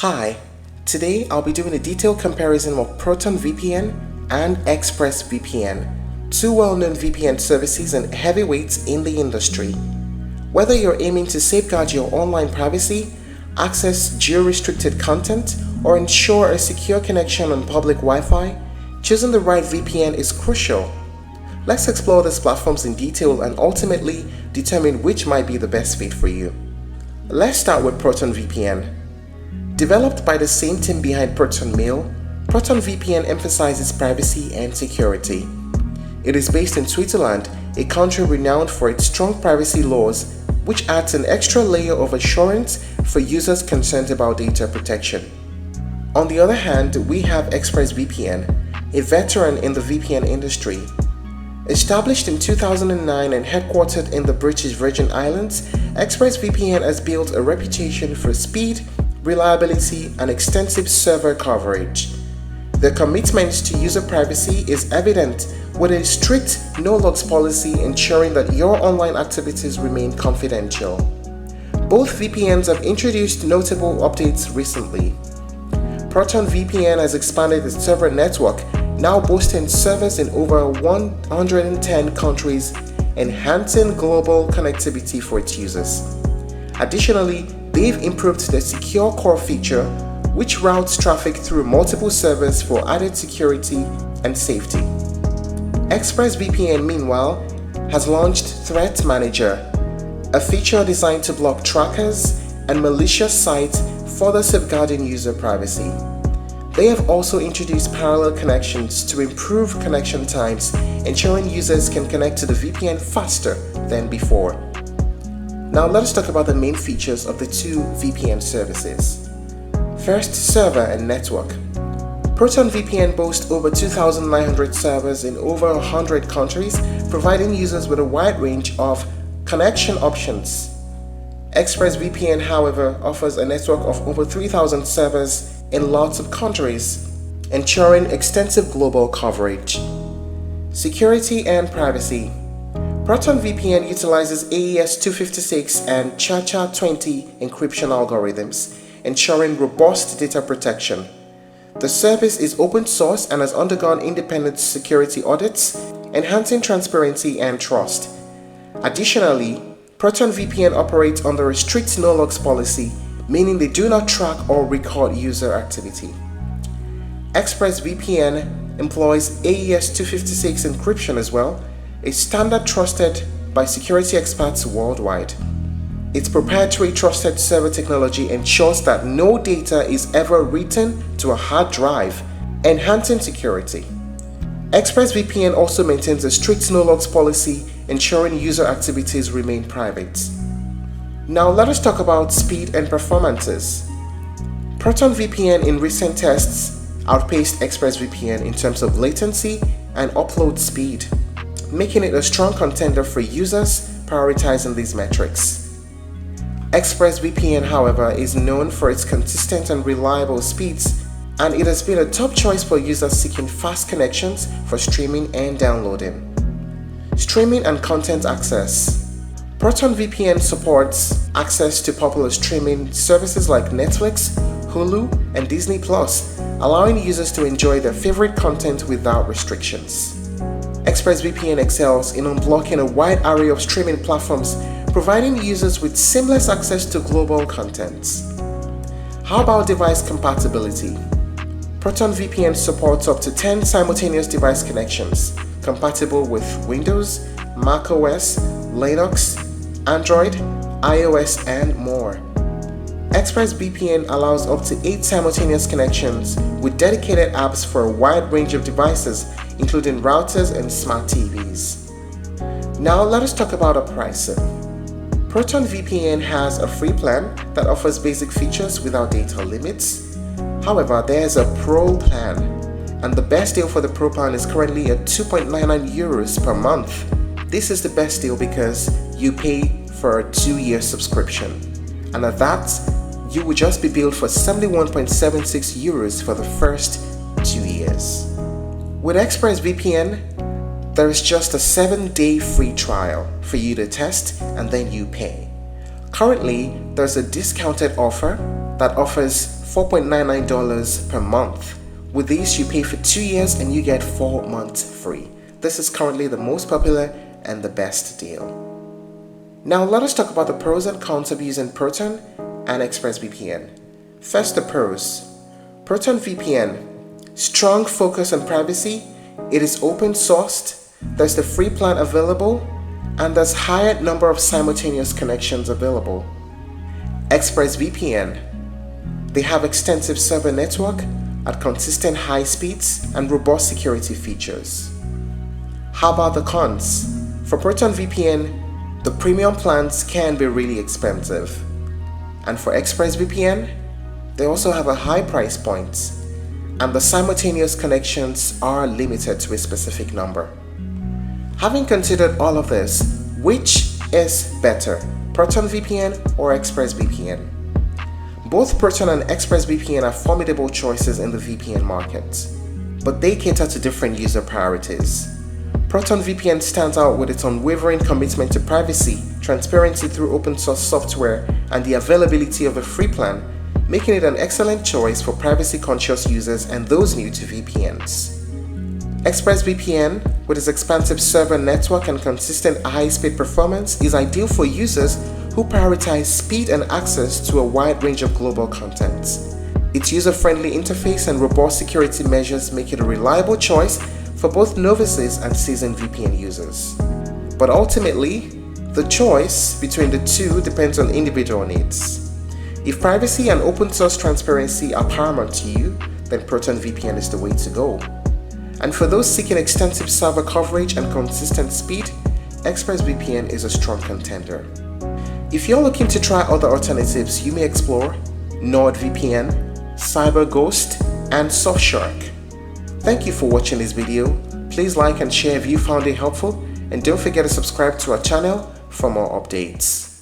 Hi, today I'll be doing a detailed comparison of Proton VPN and ExpressVPN, two well-known VPN services and heavyweights in the industry. Whether you're aiming to safeguard your online privacy, access geo-restricted content, or ensure a secure connection on public Wi-Fi, choosing the right VPN is crucial. Let's explore these platforms in detail and ultimately determine which might be the best fit for you. Let's start with Proton VPN. Developed by the same team behind Proton Mail, Proton VPN emphasizes privacy and security. It is based in Switzerland, a country renowned for its strong privacy laws, which adds an extra layer of assurance for users concerned about data protection. On the other hand, we have ExpressVPN, a veteran in the VPN industry. Established in 2009 and headquartered in the British Virgin Islands, ExpressVPN has built a reputation for speed, reliability, and extensive server coverage. Their commitment to user privacy is evident with a strict no-logs policy ensuring that your online activities remain confidential. Both VPNs have introduced notable updates recently. Proton VPN has expanded its server network, now boasting servers in over 110 countries, enhancing global connectivity for its users. Additionally, they've improved the secure core feature, which routes traffic through multiple servers for added security and safety. ExpressVPN, meanwhile, has launched Threat Manager, a feature designed to block trackers and malicious sites, further safeguarding user privacy. They have also introduced parallel connections to improve connection times, ensuring users can connect to the VPN faster than before. Now let us talk about the main features of the two VPN services. First, server and network. Proton VPN boasts over 2,900 servers in over 100 countries, providing users with a wide range of connection options. ExpressVPN, however, offers a network of over 3,000 servers in lots of countries, ensuring extensive global coverage. Security and privacy. Proton VPN utilizes AES-256 and CHA-20 encryption algorithms, ensuring robust data protection. The service is open source and has undergone independent security audits, enhancing transparency and trust. Additionally, Proton VPN operates under a strict no-logs policy, meaning they do not track or record user activity. ExpressVPN employs AES-256 encryption as well, a standard trusted by security experts worldwide. Its proprietary trusted server technology ensures that no data is ever written to a hard drive, enhancing security. ExpressVPN also maintains a strict no-logs policy, ensuring user activities remain private. Now let us talk about speed and performances. Proton VPN in recent tests outpaced ExpressVPN in terms of latency and upload speed, making it a strong contender for users prioritizing these metrics. ExpressVPN, however, is known for its consistent and reliable speeds, and it has been a top choice for users seeking fast connections for streaming and downloading. Streaming and content access. Proton VPN supports access to popular streaming services like Netflix, Hulu, and Disney+, allowing users to enjoy their favorite content without restrictions. ExpressVPN excels in unblocking a wide array of streaming platforms, providing users with seamless access to global content. How about device compatibility? Proton VPN supports up to 10 simultaneous device connections, compatible with Windows, macOS, Linux, Android, iOS, and more. ExpressVPN allows up to 8 simultaneous connections with dedicated apps for a wide range of devices, including routers and smart TVs. Now let us talk about a pricing. Proton VPN has a free plan that offers basic features without data limits. However, there is a Pro plan, and the best deal for the Pro plan is currently at €2.99 per month. This is the best deal because you pay for a 2-year subscription, and at that, you will just be billed for €71.76 for the first 2 years. With ExpressVPN, there is just a 7-day free trial for you to test and then you pay. Currently, there's a discounted offer that offers $4.99 per month. With this, you pay for 2 years and you get 4 months free. This is currently the most popular and the best deal. Now let us talk about the pros and cons of using Proton and ExpressVPN. First, the pros. Proton VPN. Strong focus on privacy. It is open sourced. There's the free plan available, and there's higher number of simultaneous connections available. ExpressVPN. They have extensive server network at consistent high speeds and robust security features. How about the cons? For Proton VPN, the premium plans can be really expensive. And for ExpressVPN, they also have a high price point, and the simultaneous connections are limited to a specific number. Having considered all of this, which is better, Proton VPN or ExpressVPN? Both Proton and ExpressVPN are formidable choices in the VPN market, but they cater to different user priorities. Proton VPN stands out with its unwavering commitment to privacy, transparency through open source software, and the availability of a free plan, making it an excellent choice for privacy-conscious users and those new to VPNs. ExpressVPN, with its expansive server network and consistent high-speed performance, is ideal for users who prioritize speed and access to a wide range of global content. Its user-friendly interface and robust security measures make it a reliable choice for both novices and seasoned VPN users. But ultimately, the choice between the two depends on individual needs. If privacy and open source transparency are paramount to you, then Proton VPN is the way to go. And for those seeking extensive server coverage and consistent speed, ExpressVPN is a strong contender. If you're looking to try other alternatives, you may explore NordVPN, CyberGhost, and Surfshark. Thank you for watching this video. Please like and share if you found it helpful, and don't forget to subscribe to our channel for more updates.